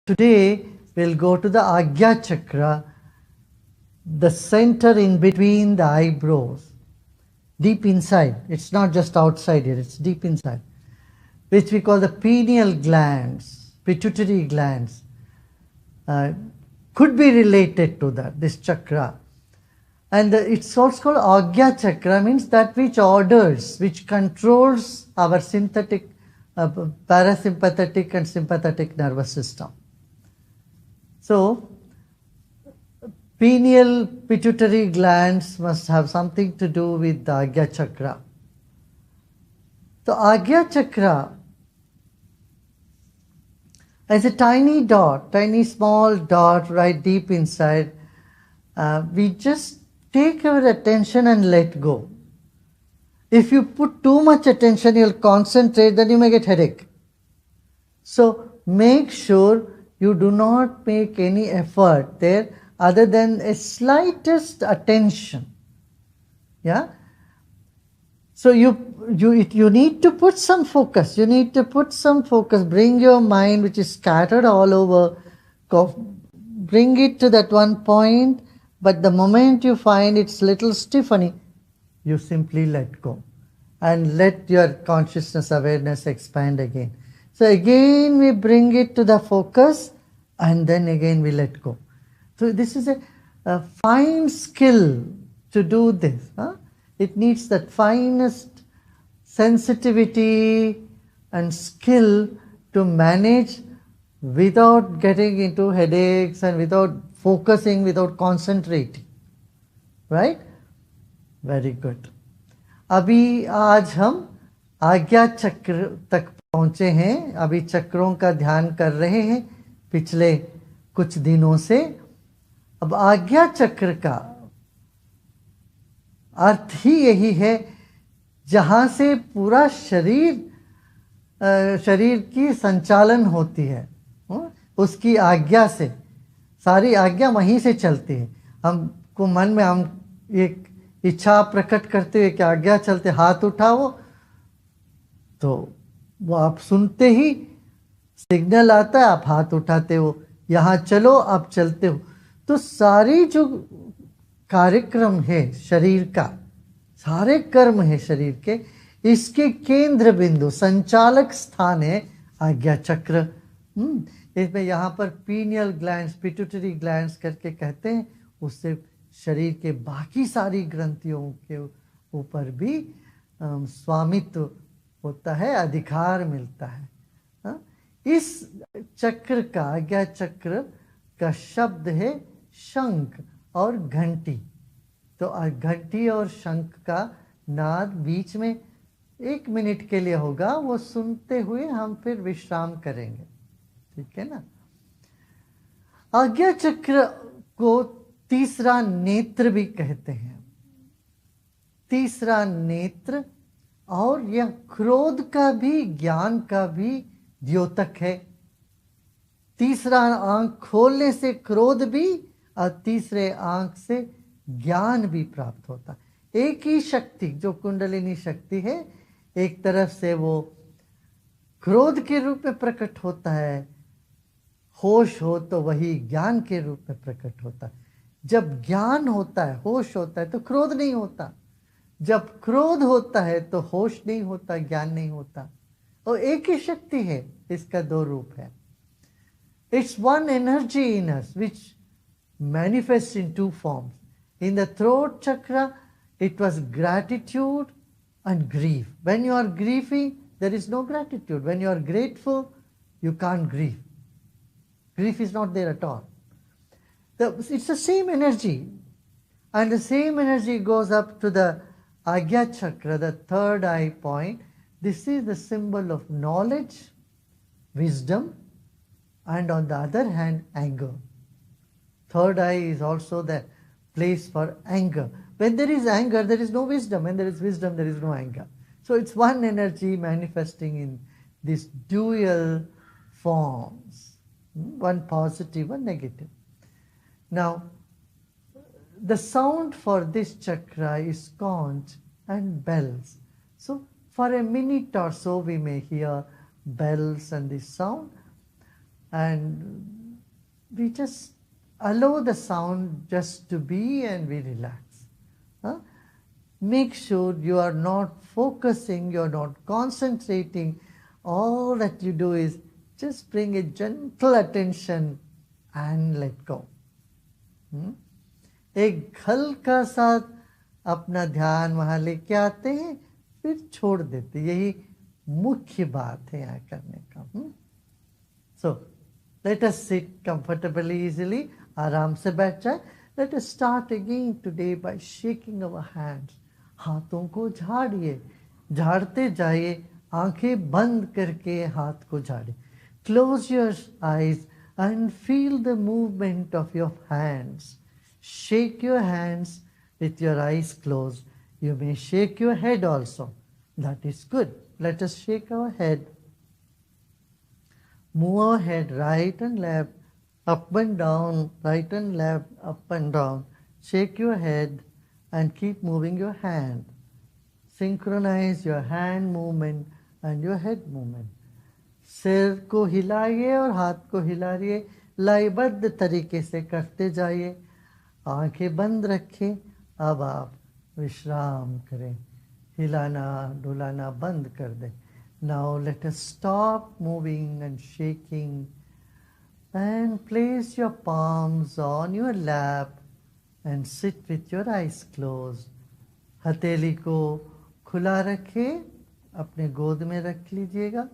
Today we'll go to the Agya Chakra, the center in between the eyebrows, deep inside. It's not just outside here, it's deep inside, which we call the pineal glands, pituitary glands. Could be related to that, this chakra. And it's also called Agya Chakra, means that which orders, which controls our synthetic, parasympathetic and sympathetic nervous system. So, pineal pituitary glands must have something to do with the Agya Chakra. The Agya Chakra is a tiny dot, tiny small dot right deep inside. We just take our attention and let go. If you put too much attention, you'll concentrate, then you may get headache. So make sure you do not make any effort there other than a slightest attention. Yeah. So you need to put some focus. You need to put some focus. Bring your mind, which is scattered all over, bring it to that one point. But the moment you find it's little stiffening, you simply let go and let your consciousness awareness expand again. So again we bring it to the focus and then again we let go. So this is a fine skill to do this. It needs that finest sensitivity and skill to manage without getting into headaches and without focusing, without concentrating. Right? Very good. अभी आज हम आज्ञा चक्र तक पहुंचे हैं. अभी चक्रों का ध्यान कर रहे हैं पिछले कुछ दिनों से. अब आज्ञा चक्र का अर्थ ही यही है जहां से पूरा शरीर की संचालन होती है. उसकी आज्ञा से सारी आज्ञा वहीं से चलती है. हमको मन में हम एक इच्छा प्रकट करते हुए कि आज्ञा चलते, हाथ उठाओ, तो वो आप सुनते ही सिग्नल आता है, आप हाथ उठाते हो. यहाँ चलो, आप चलते हो. तो सारी जो कार्यक्रम है शरीर का, सारे कर्म है शरीर के, इसके केंद्र बिंदु, संचालक स्थान है आज्ञा चक्र. इसमें यहाँ पर पीनियल ग्लैंड्स, पिट्यूटरी ग्लैंड्स करके कहते हैं. उससे शरीर के बाकी सारी ग्रंथियों के ऊपर भी स्वामित्व होता है, अधिकार मिलता है. इस चक्र का, आज्ञा चक्र का शब्द है शंख और घंटी. तो घंटी और शंख का नाद बीच में 1 मिनट के लिए होगा. वो सुनते हुए हम फिर विश्राम करेंगे. ठीक है ना. आज्ञा चक्र को तीसरा नेत्र भी कहते हैं. तीसरा नेत्र, और यह क्रोध का भी, ज्ञान का भी द्योतक है. तीसरा आंख खोलने से क्रोध भी और तीसरे आंख से ज्ञान भी प्राप्त होता. एक ही शक्ति जो कुंडलिनी शक्ति है, एक तरफ से वो क्रोध के रूप में प्रकट होता है. होश हो तो वही ज्ञान के रूप में प्रकट होता है. जब ज्ञान होता है, होश होता है, तो क्रोध नहीं होता. जब क्रोध होता है तो होश नहीं होता, ज्ञान नहीं होता. और एक ही शक्ति है, इसका 2 रूप है. It's one energy in us which manifests in 2 forms. In the throat chakra, it was gratitude and grief. When you are grieving, there is no gratitude. When you are grateful, you can't grieve. Grief is not there at all. It's the same energy. And the same energy goes up to the Agya Chakra, the third eye point. This is the symbol of knowledge, wisdom, and on the other hand, anger. Third eye is also the place for anger. When there is anger, there is no wisdom. When there is wisdom, there is no anger. So it's one energy manifesting in these dual forms. One positive, one negative. Now, the sound for this chakra is conch and bells. So for a minute or so we may hear bells and this sound. And we just allow the sound just to be and we relax. Huh? Make sure you are not focusing, you are not concentrating. All that you do is just bring a gentle attention and let go. एक हल्का सा अपना ध्यान वहाँ लेके आते हैं, फिर छोड़ देते, यही मुख्य बात है यहाँ करने का. So let us sit comfortably, easily, आराम से बैठ जाए. Let us start again today by shaking our hands. हाथों को झाड़िए, झाड़ते जाइए, आंखें बंद करके हाथ को झाड़िए. Close your eyes and feel the movement of your hands. Shake your hands with your eyes closed. You may shake your head also. That is good. Let us shake our head. Move our head right and left, up and down, right and left, up and down. Shake your head and keep moving your hand. Synchronize your hand movement and your head movement. सिर को हिलाइए और हाथ को हिलाइए, लयबद्ध तरीके से करते जाइए. आंखें बंद रखें. अब आप विश्राम करें, हिलाना डुलाना बंद कर दें. Now let us stop moving and shaking and place your palms on your lap and sit with your eyes closed. हथेली को खुला रखें, अपने गोद में रख लीजिएगा.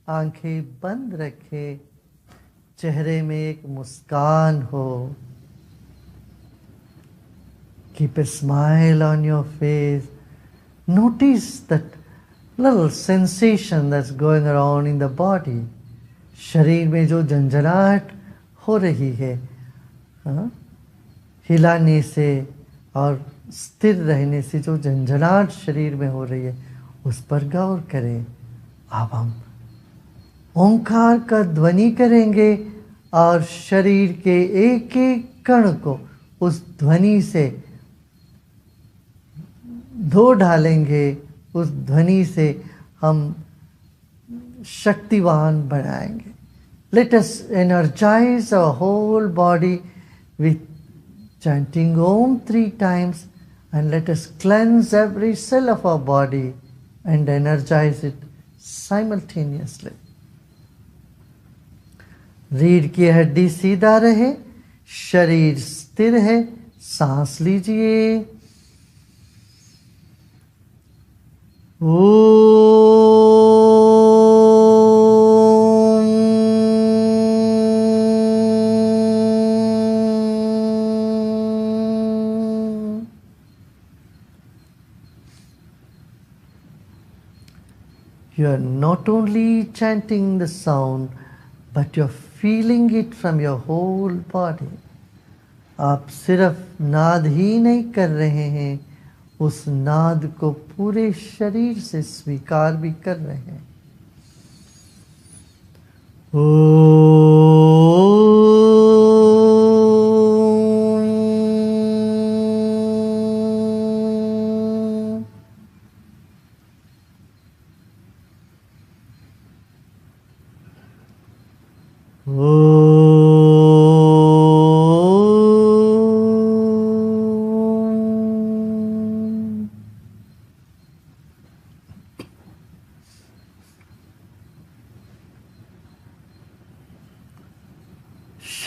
आंखें बंद रखें, चेहरे में एक मुस्कान हो. Keep a smile on your face. Notice that little sensation that's going around in the body. शरीर में जो झंझनाहट हो रही है, हिलाने से और स्थिर रहने से जो झंझनाहट शरीर में हो रही है, उस पर गौर करें. अब हम ओंकार का ध्वनि करेंगे और शरीर के एक एक कण को उस ध्वनि से धो डालेंगे. उस ध्वनि से हम शक्तिवान बनाएंगे. Let us energize our whole body with chanting Om 3 times, and let us cleanse every cell of our body and energize it simultaneously. रीढ़ की हड्डी सीधा रहे, शरीर स्थिर है. सांस लीजिए. You are not only chanting the sound, but you are feeling it from your whole body. आप सिर्फ नाद ही नहीं कर रहे हैं, उस नाद को पूरे शरीर से स्वीकार भी कर रहे हैं.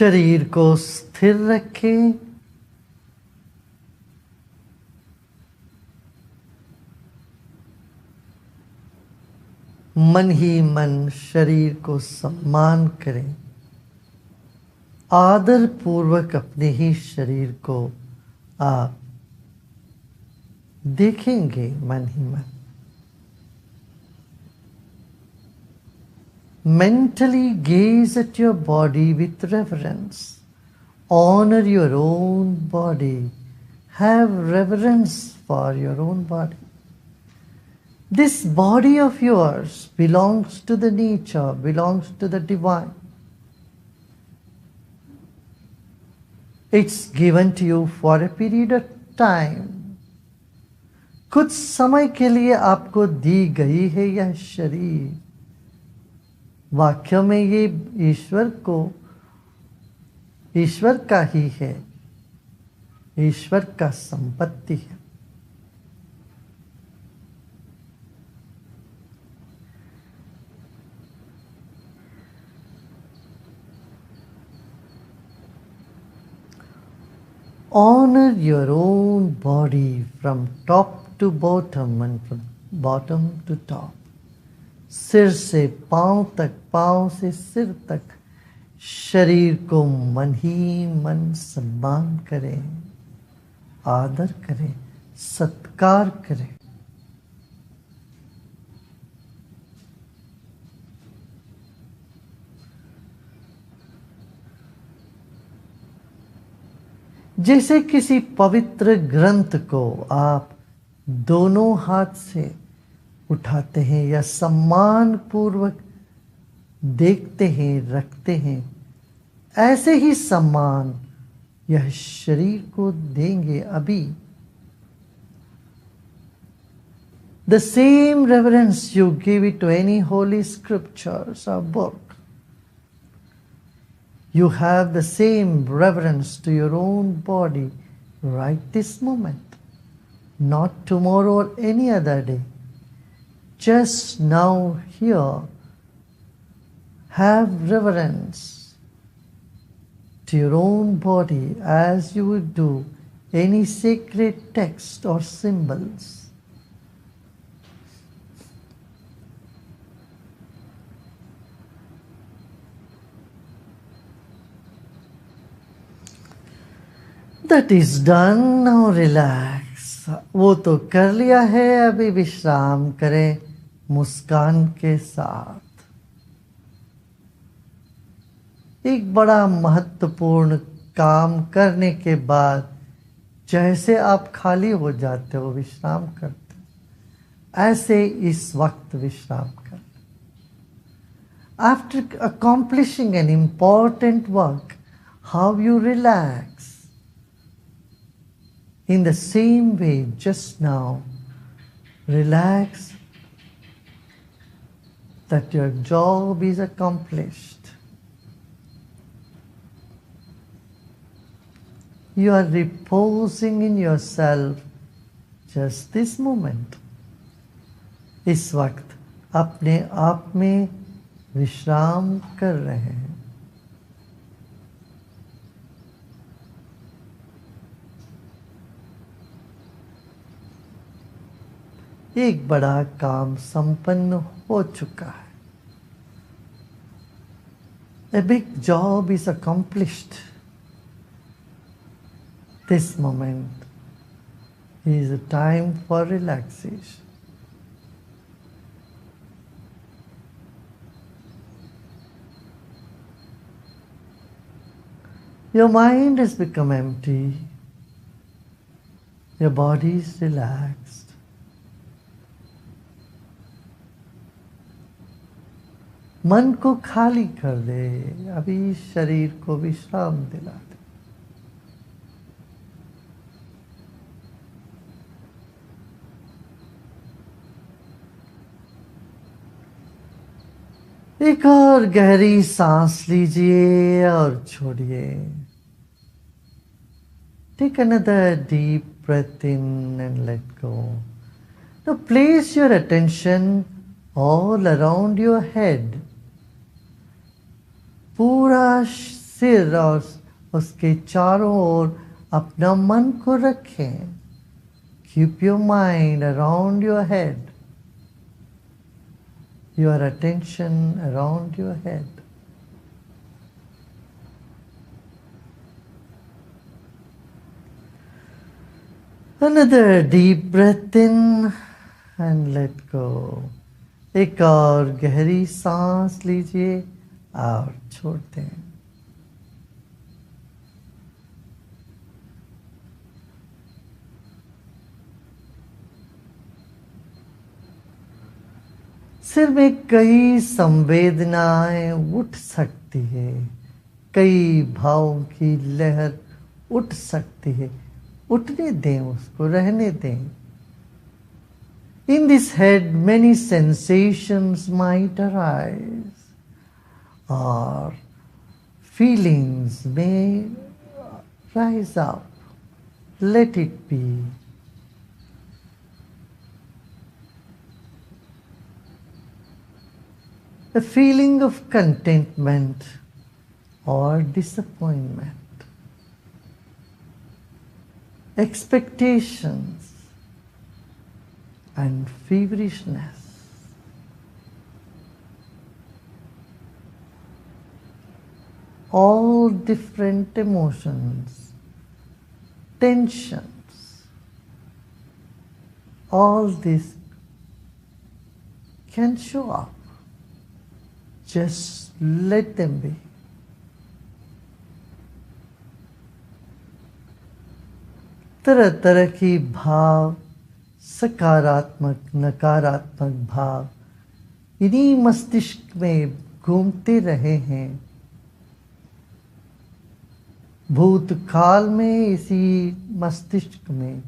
शरीर को स्थिर रखें. मन ही मन शरीर को सम्मान करें. आदर पूर्वक अपने ही शरीर को आप देखेंगे मन ही मन. Mentally gaze at your body with reverence. Honor your own body. Have reverence for your own body. This body of yours belongs to the nature, belongs to the divine. It's given to you for a period of time. कुछ समय के लिए आपको दी गई है यह शरीर. वाक्य में ये ईश्वर को ईश्वर का ही है, ईश्वर का संपत्ति है। Honor your own body from top to bottom and from bottom to top. सिर से पांव तक, पांव से सिर तक शरीर को मन ही मन सम्मान करें, आदर करें, सत्कार करें। जैसे किसी पवित्र ग्रंथ को आप दोनों हाथ से उठाते हैं या सम्मान पूर्वक देखते हैं, रखते हैं, ऐसे ही सम्मान यह शरीर को देंगे अभी। The same reverence you give it to any holy scriptures or book, you have the same reverence to your own body right this moment, not tomorrow or any other day. Just now here, have reverence to your own body as you would do any sacred text or symbols. That is done, now relax. वो तो कर लिया है, अभी विश्राम करें मुस्कान के साथ। एक बड़ा महत्वपूर्ण काम करने के बाद जैसे आप खाली हो जाते हो, विश्राम करते हो, ऐसे इस वक्त विश्राम कर। After accomplishing an important work, how you relax. In the same way, just now, relax that your job is accomplished. You are reposing in yourself just this moment. इस वक्त अपने आप में विश्राम कर रहे हैं। एक बड़ा काम संपन्न हो चुका है। A big job is accomplished. This moment is a time for relaxation. Your mind has become empty. Your body is relaxed. मन को खाली कर दे, अभी शरीर को विश्राम दिला दे। एक और गहरी सांस लीजिए और छोड़िए। Take another deep breath in and let go. Now place your attention all around your head. पूरा सिर और उसके चारों ओर अपना मन को रखें। Keep your mind around your head. Your attention around your head. Another deep breath in and let go. एक और गहरी सांस लीजिए और छोड़ दें। सिर में कई संवेदनाएं उठ सकती है, कई भावों की लहर उठ सकती है। उठने दें, उसको रहने दें। In this head, many sensations might arise, or feelings may rise up. Let it be. A feeling of contentment or disappointment, expectations and feverishness. All different emotions, tensions, all this can show up. Just let them be. तरह तरह की भाव, सकारात्मक नकारात्मक भाव इन्हीं मस्तिष्क में घूमते रहे हैं। भूतकाल में इसी मस्तिष्क में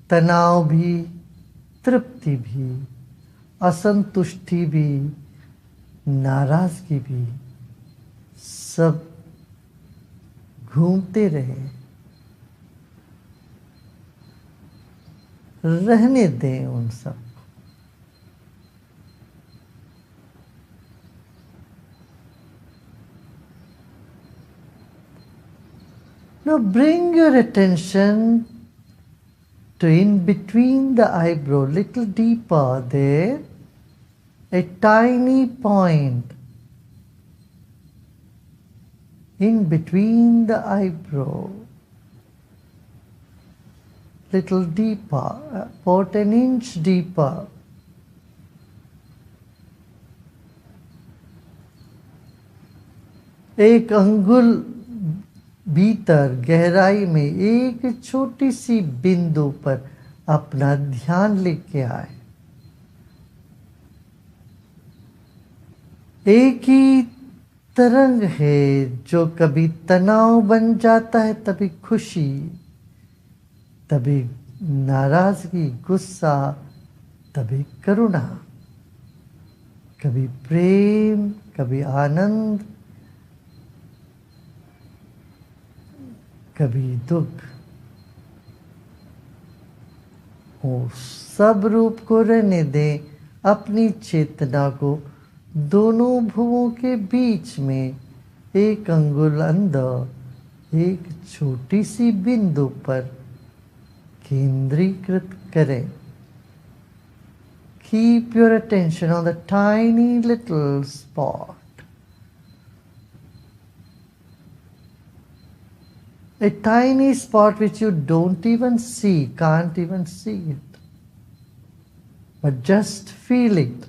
तनाव भी, तृप्ति भी, असंतुष्टि भी, नाराजगी भी सब घूमते रहे। रहने दें उन सब। Now bring your attention to in between the eyebrow, little deeper there, a tiny point in between the eyebrow, little deeper, about an inch deeper. एक अंगुल भीतर गहराई में एक छोटी सी बिंदु पर अपना ध्यान लेके आए। एक ही तरंग है जो कभी तनाव बन जाता है, तभी खुशी, तभी नाराजगी, गुस्सा, तभी करुणा, कभी प्रेम, कभी आनंद, कभी दुख। वो सब रूप को रहने दें। अपनी चेतना को दोनों भुवों के बीच में एक अंगुल अंदर एक छोटी सी बिंदु पर केंद्रीकृत करें। Keep your attention on the tiny little spot. A tiny spot which you don't even see, can't even see it, but just feel it.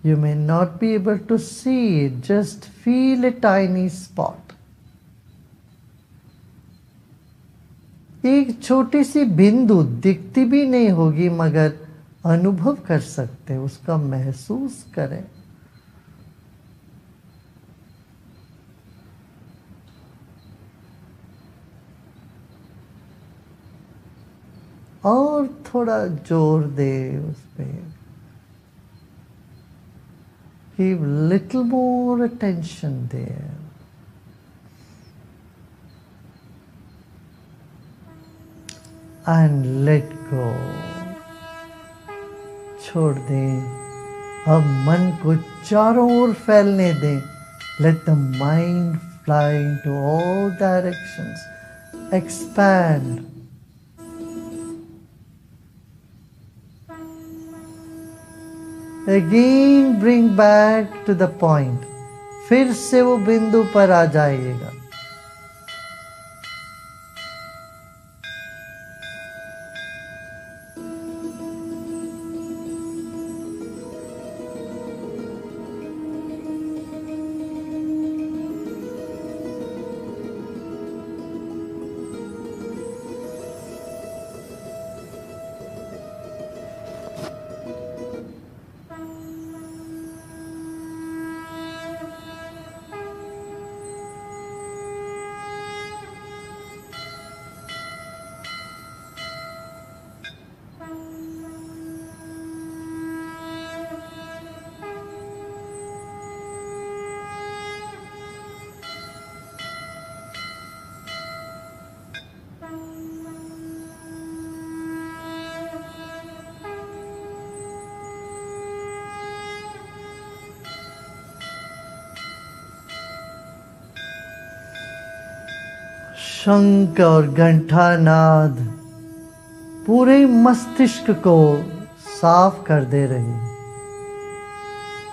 You may not be able to see it, just feel a tiny spot. एक छोटी सी बिंदु दिखती भी नहीं होगी, मगर अनुभव कर सकते हैं, उसका महसूस करें। और थोड़ा जोर दे उस पे। Give little more attention there. And let go. छोड़ दें। अब मन को चारों ओर फैलने दें। Let the mind fly into all directions. Expand. Again bring back to the point. फिर से वो बिंदु पर आ जाइएगा। शंख और घंटानाद पूरे मस्तिष्क को साफ कर दे रही।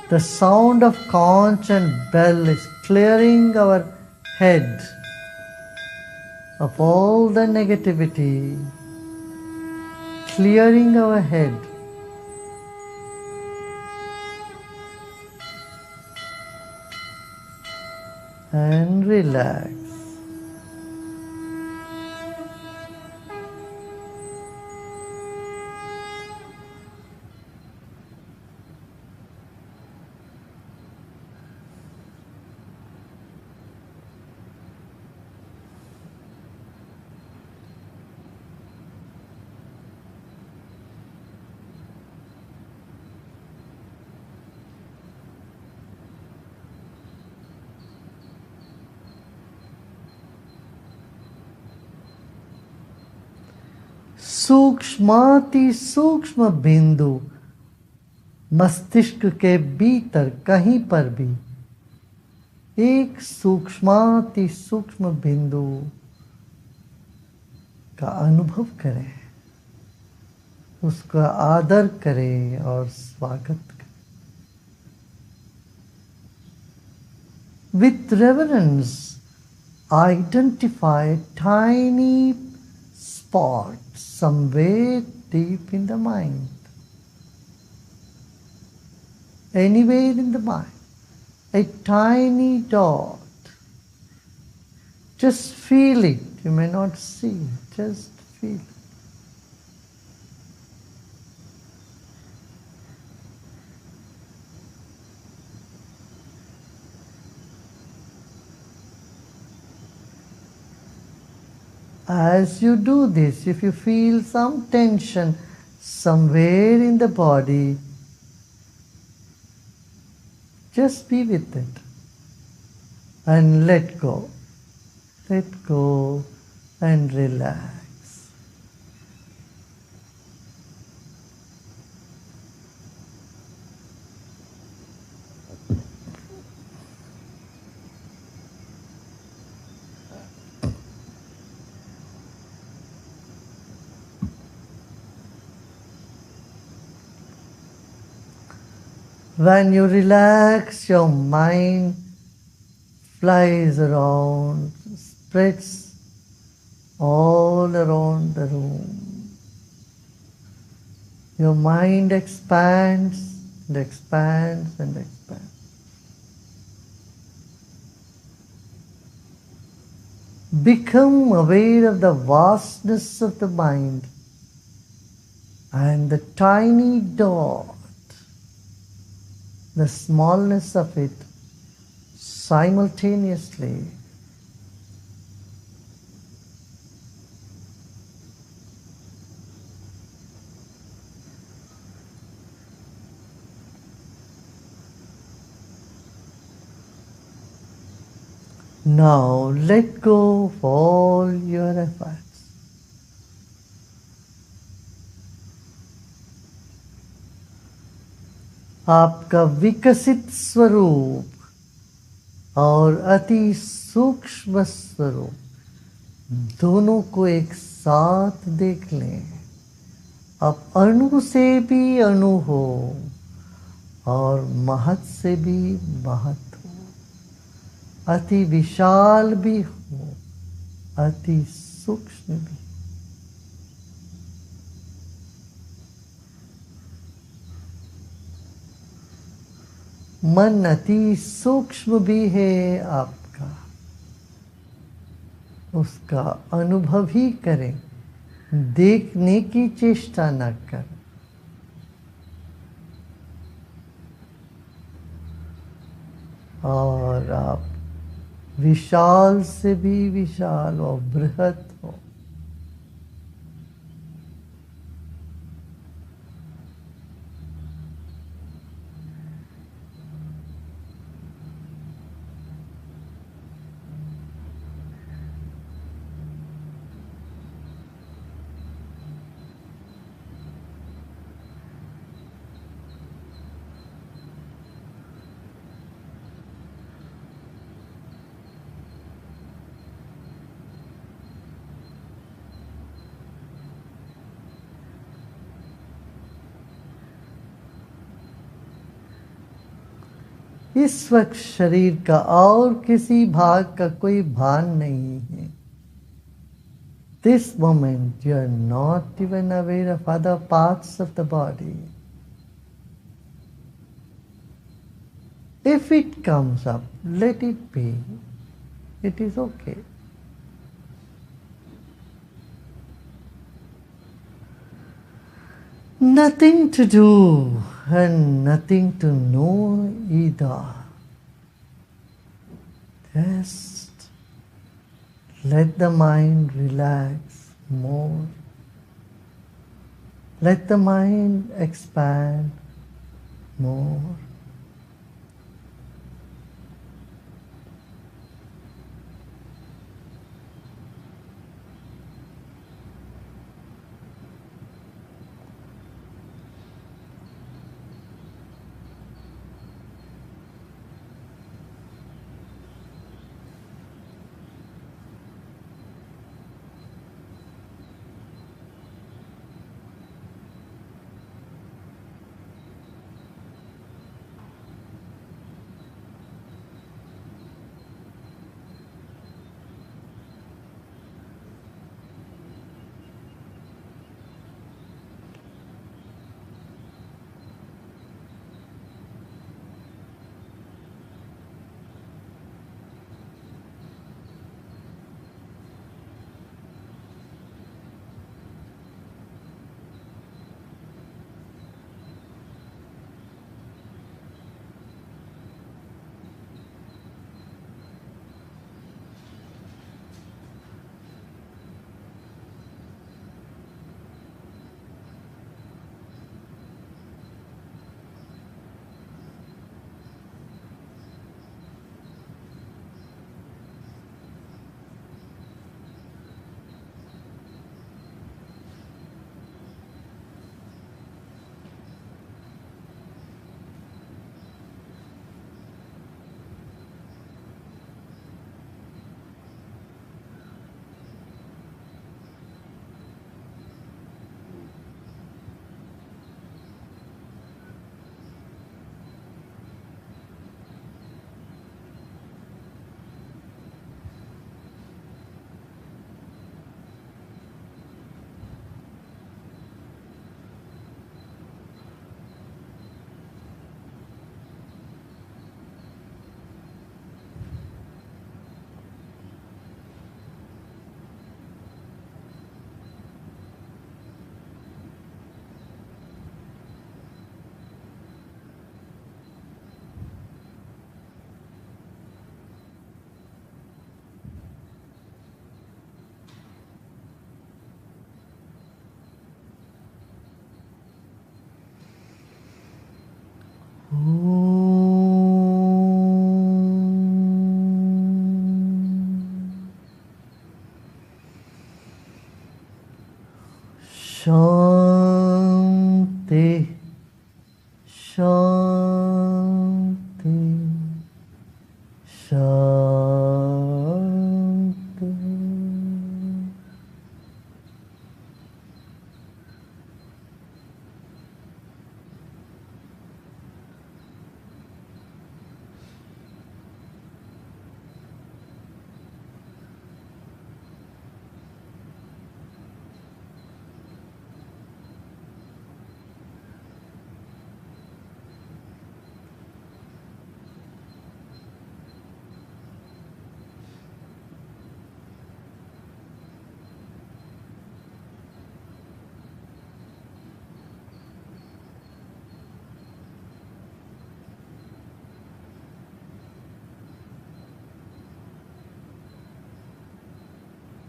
The sound of conch and bell is clearing our head of all the negativity, clearing our head. And relax. सूक्ष्माति सूक्ष्म बिंदु मस्तिष्क के भीतर कहीं पर भी एक सूक्ष्माति सूक्ष्म बिंदु का अनुभव करें, उसका आदर करें और स्वागत करें। With reverence, identify tiny spot somewhere deep in the mind, anywhere in the mind, a tiny dot. Just feel it. You may not see it, just feel it. As you do this, if you feel some tension somewhere in the body, just be with it and let go. Let go and relax. When you relax, your mind flies around, spreads all around the room. Your mind expands and expands and expands. Become aware of the vastness of the mind and the tiny dot, the smallness of it simultaneously. Now let go of all your efforts. आपका विकसित स्वरूप और अति सूक्ष्म स्वरूप दोनों को एक साथ देख लें। अब अणु से भी अणु हो और महत से भी महत हो, अति विशाल भी हो, अति सूक्ष्म भी। मन अति सूक्ष्म भी है आपका, उसका अनुभव ही करें, देखने की चेष्टा न करें। और आप विशाल से भी विशाल और बृहत हो। इस वक्त शरीर का और किसी भाग का कोई भान नहीं है. This moment you are not even aware of other parts of the body. If it comes up, let it be. It is okay. Nothing to do and nothing to know either. Just let the mind relax more. Let the mind expand more. Shanti, Shanti, Shanti.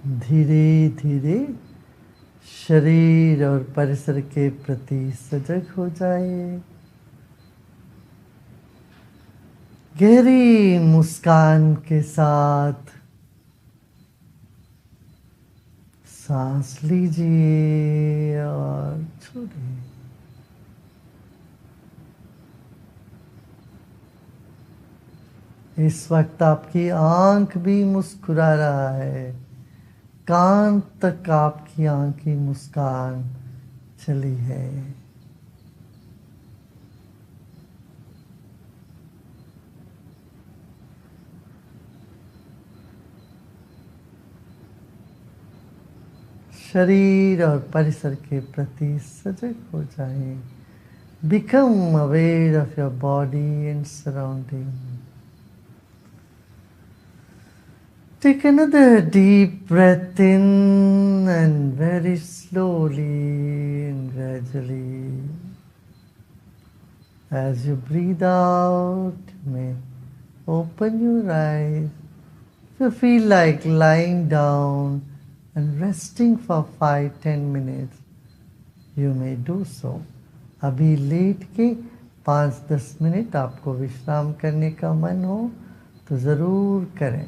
धीरे धीरे शरीर और परिसर के प्रति सजग हो जाए. गहरी मुस्कान के साथ सांस लीजिए और छोड़िए. इस वक्त आपकी आंख भी मुस्कुरा रहा है. कान तक आपकी आंख की मुस्कान चली है. 。शरीर और परिसर के प्रति सजग हो जाएं। Become aware of your body and surrounding. Take another deep breath in and very slowly and gradually. As you breathe out, may open your eyes. If you feel like lying down and resting for 5-10 minutes, you may do so. अभी late के 5-10 minute आपको विश्राम करने का मन हो तो ज़रूर करें।